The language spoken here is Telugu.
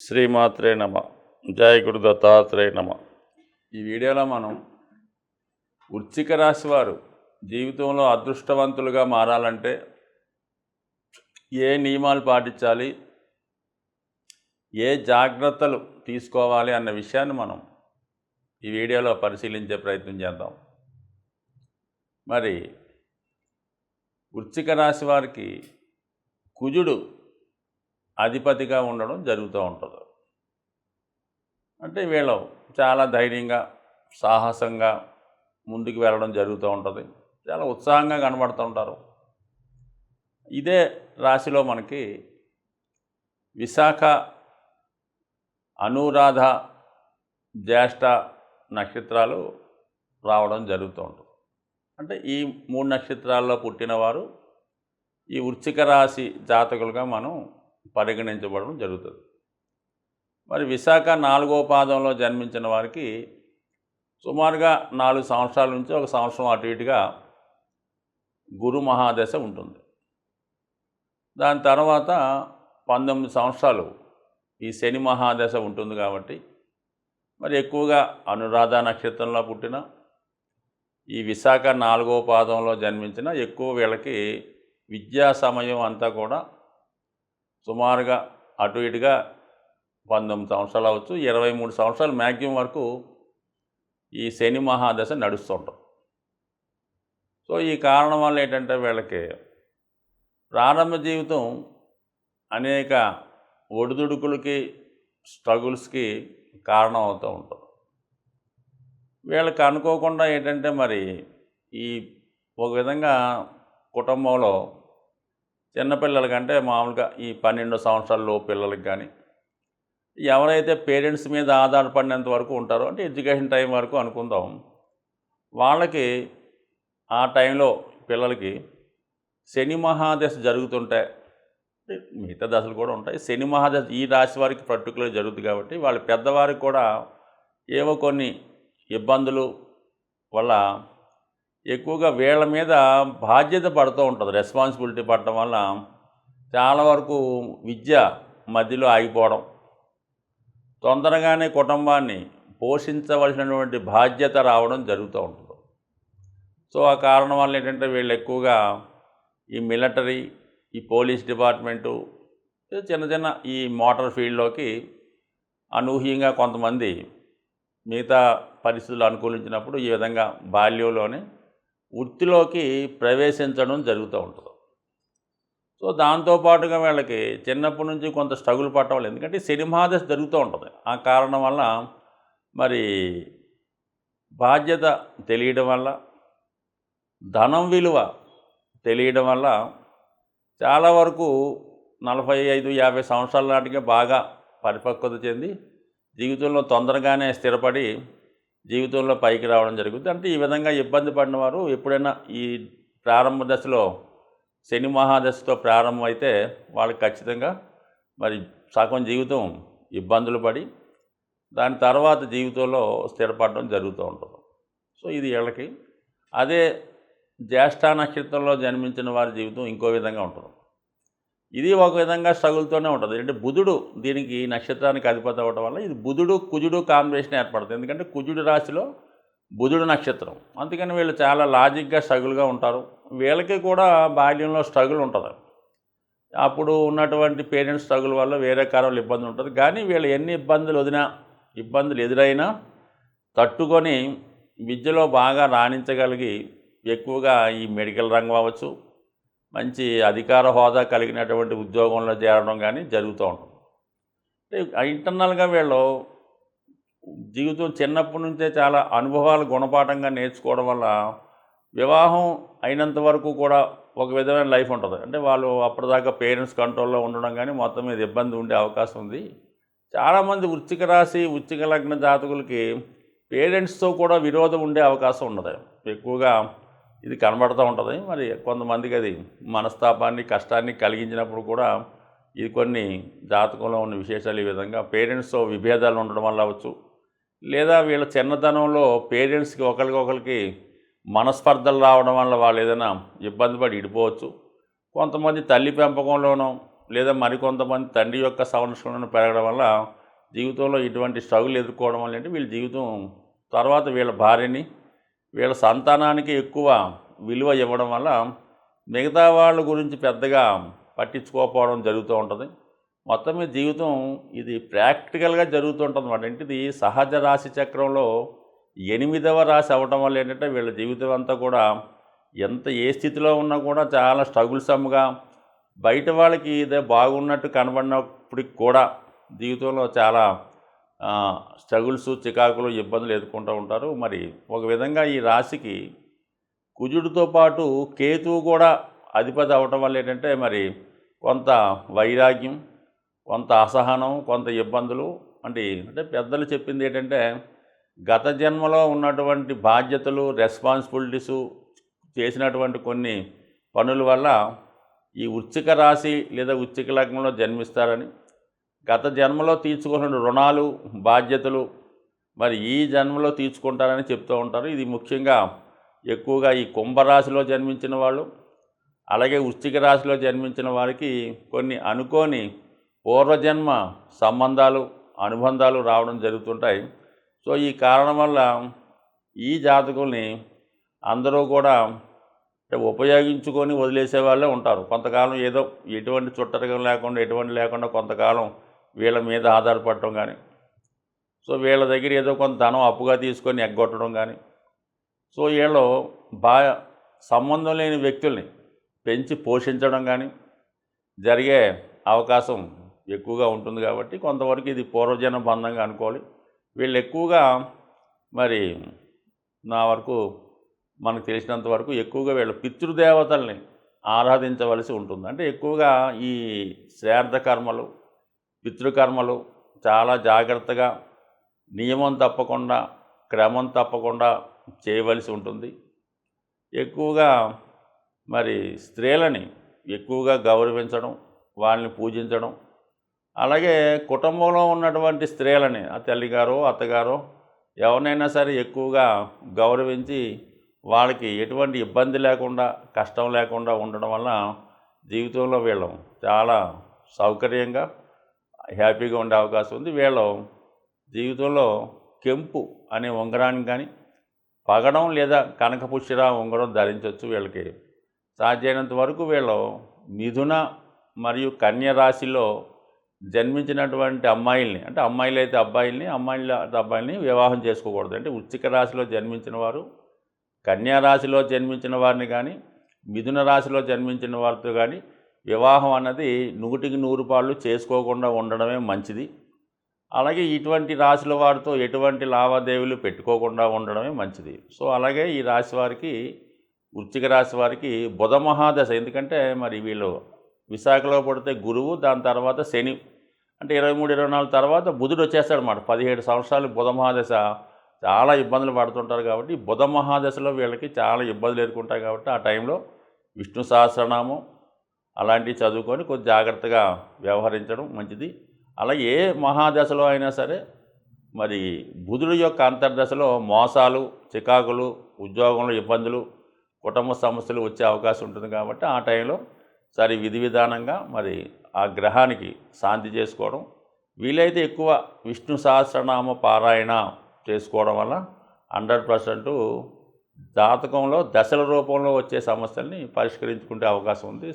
శ్రీమాత్రే నమ. జయ గురు దత్తాత్రేయ నమ. ఈ వీడియోలో మనం వృశ్చిక రాశి వారు జీవితంలో అదృష్టవంతులుగా మారాలంటే ఏ నియమాలు పాటించాలి, ఏ జాగ్రత్తలు తీసుకోవాలి అన్న విషయాన్ని మనం ఈ వీడియోలో పరిశీలించే ప్రయత్నం చేద్దాం. మరి వృశ్చిక రాశి వారికి కుజుడు అధిపతిగా ఉండడం జరుగుతూ ఉంటుంది. అంటే వీళ్ళు చాలా ధైర్యంగా, సాహసంగా ముందుకు వెళ్ళడం జరుగుతూ ఉంటుంది. చాలా ఉత్సాహంగా కనబడుతూ ఉంటారు. ఇదే రాశిలో మనకి విశాఖ, అనురాధ, జ్యేష్ఠ నక్షత్రాలు రావడం జరుగుతూ ఉంటుంది. అంటే ఈ 3 నక్షత్రాల్లో పుట్టినవారు ఈ వృశ్చిక రాశి జాతకులుగా మనం పరిగణించబడడం జరుగుతుంది. మరి విశాఖ 4వ పాదంలో జన్మించిన వారికి సుమారుగా 4 సంవత్సరాల నుంచి 1 సంవత్సరం అటు ఇటుగా గురు మహాదశ ఉంటుంది. దాని తర్వాత 19 సంవత్సరాలు ఈ శని మహాదశ ఉంటుంది. కాబట్టి మరి ఎక్కువగా అనురాధ నక్షత్రంలో పుట్టిన ఈ విశాఖ 4వ పాదంలో జన్మించిన ఎక్కువ వీళ్ళకి విద్యా సమయం అంతా కూడా సుమారుగా అటు ఇటుగా 19 సంవత్సరాలు అవచ్చు, 23 సంవత్సరాలు మ్యాక్సిమం వరకు ఈ శని మహాదశ నడుస్తుంటారు. సో ఈ కారణం వల్ల ఏంటంటే వీళ్ళకి ప్రారంభ జీవితం అనేక ఒడిదుడుకులకి, స్ట్రగుల్స్కి కారణం అవుతూ ఉంటుంది. వీళ్ళకి అనుకోకుండా ఏంటంటే మరి ఈ ఒక విధంగా కుటుంబంలో చిన్నపిల్లల కంటే మామూలుగా ఈ 12 సంవత్సరాల పిల్లలకి కానీ ఎవరైతే పేరెంట్స్ మీద ఆధారపడినంత వరకు ఉంటారో, అంటే ఎడ్యుకేషన్ టైం వరకు అనుకుందాం, వాళ్ళకి ఆ టైంలో పిల్లలకి శని మహాదశ జరుగుతుంటే, మిగతా దశలు కూడా ఉంటాయి, శని మహాదశ ఈ రాశి వారికి పర్టికులర్ జరుగుతుంది. కాబట్టి వాళ్ళ పెద్దవారికి కూడా ఏవో కొన్ని ఇబ్బందులు వల్ల ఎక్కువగా వీళ్ళ మీద బాధ్యత పడుతూ ఉంటుంది. రెస్పాన్సిబిలిటీ పడటం వల్ల చాలా వరకు విద్య మధ్యలో ఆగిపోవడం, తొందరగానే కుటుంబాన్ని పోషించవలసినటువంటి బాధ్యత రావడం జరుగుతూ ఉంటుంది. సో ఆ కారణం వల్ల ఏంటంటే వీళ్ళు ఎక్కువగా ఈ మిలిటరీ, ఈ పోలీస్ డిపార్ట్మెంటు, చిన్న చిన్న ఈ మోటార్ ఫీల్డ్లోకి అనూహ్యంగా కొంతమంది మిగతా పరిస్థితులు అనుకూలించినప్పుడు ఈ విధంగా బాల్యంలోనే వృత్తిలోకి ప్రవేశించడం జరుగుతూ ఉంటుంది. సో దాంతోపాటుగా వీళ్ళకి చిన్నప్పటి నుంచి కొంత స్ట్రగుల్ పట్టడం, ఎందుకంటే శని మహాదశ జరుగుతూ ఉంటుంది. ఆ కారణం వల్ల మరి బాధ్యత తెలియడం వల్ల, ధనం విలువ తెలియడం వల్ల చాలా వరకు 45-50 సంవత్సరాల నాటికే బాగా పరిపక్వత చెంది జీవితంలో తొందరగానే స్థిరపడి జీవితంలో పైకి రావడం జరుగుతుంది. అంటే ఈ విధంగా ఇబ్బంది పడిన వారు ఎప్పుడైనా ఈ ప్రారంభ దశలో శని మహాదశతో ప్రారంభమైతే వాళ్ళకి ఖచ్చితంగా మరి సగం జీవితం ఇబ్బందులు పడి దాని తర్వాత జీవితంలో స్థిరపడడం జరుగుతూ ఉంటుంది. సో ఇది వీళ్ళకి. అదే జ్యేష్ఠ నక్షత్రంలో జన్మించిన వారి జీవితం ఇంకో విధంగా ఉంటుంది. ఇది ఒక విధంగా స్ట్రగుల్తోనే ఉంటుంది. అంటే బుధుడు దీనికి నక్షత్రానికి అధిపతి అవ్వడం వల్ల ఇది బుధుడు కుజుడు కాంబినేషన్ ఏర్పడుతుంది. ఎందుకంటే కుజుడు రాశిలో బుధుడు నక్షత్రం, అందుకని వీళ్ళు చాలా లాజిక్గా స్ట్రగుల్గా ఉంటారు. వీళ్ళకి కూడా బాల్యంలో స్ట్రగుల్ ఉంటుంది. అప్పుడు ఉన్నటువంటి పేరెంట్స్ స్ట్రగుల్ వల్ల వేరే కారణాలు ఇబ్బంది ఉంటుంది. కానీ వీళ్ళు ఎన్ని ఇబ్బందులు ఎదురైనా తట్టుకొని విద్యలో బాగా రాణించగలిగి ఎక్కువగా ఈ మెడికల్ రంగం అవ్వచ్చు, మంచి అధికార హోదా కలిగినటువంటి ఉద్యోగంలో చేరడం కానీ జరుగుతూ ఉంటుంది. అంటే ఇంటర్నల్గా వీళ్ళు జీవితం చిన్నప్పటి నుంచే చాలా అనుభవాలు గుణపాఠంగా నేర్చుకోవడం వల్ల వివాహం అయినంత వరకు కూడా ఒక విధమైన లైఫ్ ఉంటుంది. అంటే వాళ్ళు అప్పటిదాకా పేరెంట్స్ కంట్రోల్లో ఉండడం కానీ మొత్తం మీద ఇబ్బంది ఉండే అవకాశం ఉంది. చాలామంది వృశ్చిక రాశి, వృశ్చిక లగ్న జాతకులకి పేరెంట్స్తో కూడా విరోధం ఉండే అవకాశం ఉన్నది. ఎక్కువగా ఇది కనబడుతూ ఉంటుంది. మరి కొంతమందికి అది మనస్తాపాన్ని, కష్టాన్ని కలిగించినప్పుడు కూడా ఇది కొన్ని జాతకంలో ఉన్న విశేషాలు. ఈ విధంగా పేరెంట్స్తో విభేదాలు ఉండడం వల్ల అవ్వచ్చు, లేదా వీళ్ళ చిన్నతనంలో పేరెంట్స్కి ఒకరికొకరికి మనస్పర్ధలు రావడం వల్ల వాళ్ళు ఏదైనా ఇబ్బంది పడి ఇడిపోవచ్చు. కొంతమంది తల్లి పెంపకంలోనూ లేదా మరికొంతమంది తండ్రి యొక్క సంరక్షణను పెరగడం వల్ల జీవితంలో ఇటువంటి స్ట్రగుల్ ఎదుర్కోవడం వల్ల ఏంటి వీళ్ళ జీవితం తర్వాత వీళ్ళ భార్యని వీళ్ళ సంతానానికి ఎక్కువ విలువ ఇవ్వడం వల్ల మిగతా వాళ్ళ గురించి పెద్దగా పట్టించుకోకపోవడం జరుగుతూ ఉంటుంది. మొత్తం మీద జీవితం ఇది ప్రాక్టికల్గా జరుగుతుంటుంది అన్నమాట. అంటే ఇది సహజ రాశి చక్రంలో 8వ రాశి అవ్వటం వల్ల ఏంటంటే వీళ్ళ జీవితం అంతా కూడా ఏ స్థితిలో ఉన్నా కూడా చాలా స్ట్రగుల్సమ్గా బయట వాళ్ళకి ఇదే బాగున్నట్టు కనబడినప్పటికి కూడా జీవితంలో చాలా స్ట్రగుల్స్, చికాకులు, ఇబ్బందులు ఎదుర్కొంటూ ఉంటారు. మరి ఒక విధంగా ఈ రాశికి కుజుడితో పాటు కేతువు కూడా అధిపతి అవ్వటం వల్ల ఏంటంటే మరి కొంత వైరాగ్యం, కొంత అసహనం, కొంత ఇబ్బందులు అంటే పెద్దలు చెప్పింది ఏంటంటే గత జన్మలో ఉన్నటువంటి బాధ్యతలు, రెస్పాన్సిబిలిటీసు, చేసినటువంటి కొన్ని పనుల వల్ల ఈ వృశ్చిక రాశి లేదా వృశ్చిక లగ్నంలో జన్మిస్తారని, గత జన్మలో తీర్చుకున్న రుణాలు, బాధ్యతలు మరి ఈ జన్మలో తీర్చుకుంటారని చెప్తూ ఉంటారు. ఇది ముఖ్యంగా ఎక్కువగా ఈ కుంభరాశిలో జన్మించిన వాళ్ళు, అలాగే వృశ్చిక రాశిలో జన్మించిన వారికి కొన్ని అనుకోని పూర్వజన్మ సంబంధాలు, అనుబంధాలు రావడం జరుగుతుంటాయి. సో ఈ కారణం వల్ల ఈ జాతకుల్ని అందరూ కూడా ఉపయోగించుకొని వదిలేసే వాళ్ళే ఉంటారు. కొంతకాలం ఏదో ఎటువంటి చుట్టరికం లేకుండా, ఎటువంటి లేకుండా కొంతకాలం వీళ్ళ మీద ఆధారపడటం కానీ, సో వీళ్ళ దగ్గర ఏదో కొంత ధనం అప్పుగా తీసుకొని ఎగ్గొట్టడం కానీ, సో వీళ్ళు సంబంధం లేని వ్యక్తుల్ని పెంచి పోషించడం కానీ జరిగే అవకాశం ఎక్కువగా ఉంటుంది. కాబట్టి కొంతవరకు ఇది పూర్వజన్మ బంధంగా అనుకోవాలి. వీళ్ళు ఎక్కువగా మరి నా వరకు మనకు తెలిసినంత వరకు ఎక్కువగా వీళ్ళ పితృదేవతల్ని ఆరాధించవలసి ఉంటుంది. అంటే ఎక్కువగా ఈ శ్రాద్ధ కర్మలు, పితృకర్మలు చాలా జాగ్రత్తగా, నియమం తప్పకుండా, క్రమం తప్పకుండా చేయవలసి ఉంటుంది. ఎక్కువగా మరి స్త్రీలని ఎక్కువగా గౌరవించడం, వాళ్ళని పూజించడం, అలాగే కుటుంబంలో ఉన్నటువంటి స్త్రీలని ఆ తల్లిగారో అత్తగారో ఎవరినైనా సరే ఎక్కువగా గౌరవించి వాళ్ళకి ఎటువంటి ఇబ్బంది లేకుండా, కష్టం లేకుండా ఉండడం వల్ల జీవితంలో వీళ్ళు చాలా సౌకర్యంగా, హ్యాపీగా ఉండే అవకాశం ఉంది. వీళ్ళు జీవితంలో కెంపు అనే ఉంగరాన్ని కానీ, పగడం లేదా కనకపుష్యర ఉంగరం ధరించవచ్చు. వీళ్ళకి సాధ్యమైనంత వరకు వీళ్ళు మిథున మరియు కన్య రాశిలో జన్మించినటువంటి అమ్మాయిల్ని, అంటే అమ్మాయిలు అయితే అబ్బాయిల్ని, అమ్మాయిలు అయితే అబ్బాయిల్ని వివాహం చేసుకోకూడదు. అంటే వృశ్చిక రాశిలో జన్మించిన వారు కన్యా రాశిలో జన్మించిన వారిని కానీ, మిథున రాశిలో జన్మించిన వారితో కానీ వివాహం అన్నది 100% చేసుకోకుండా ఉండడమే మంచిది. అలాగే ఇటువంటి రాశుల వారితో ఎటువంటి లావాదేవీలు పెట్టుకోకుండా ఉండడమే మంచిది. సో అలాగే ఈ రాశి వారికి, వృశ్చిక రాశి వారికి బుధ మహాదశ, ఎందుకంటే మరి వీళ్ళు విశాఖలో పడితే గురువు, దాని తర్వాత శని, అంటే 23-24 తర్వాత బుధుడు వచ్చేస్తాడు అన్నమాట. 17 సంవత్సరాలు బుధ మహాదశ చాలా ఇబ్బందులు పడుతుంటారు. కాబట్టి బుధ మహాదశలో వీళ్ళకి చాలా ఇబ్బందులు ఎదుర్కొంటాయి. కాబట్టి ఆ టైంలో విష్ణు సహస్రనామం అలాంటివి చదువుకొని కొంచెం జాగ్రత్తగా వ్యవహరించడం మంచిది. అలాగే ఏ మహాదశలో అయినా సరే మరి బుధుడు యొక్క అంతర్దశలో మోసాలు, చికాకులు, ఉద్యోగంలో ఇబ్బందులు, కుటుంబ సమస్యలు వచ్చే అవకాశం ఉంటుంది. కాబట్టి ఆ టైంలో సరి విధి విధానంగా మరి ఆ గ్రహానికి శాంతి చేసుకోవడం, వీలైతే ఎక్కువ విష్ణు సహస్రనామ పారాయణ చేసుకోవడం వల్ల 100% జాతకంలో దశల రూపంలో వచ్చే సమస్యల్ని పరిష్కరించుకునే అవకాశం ఉంది.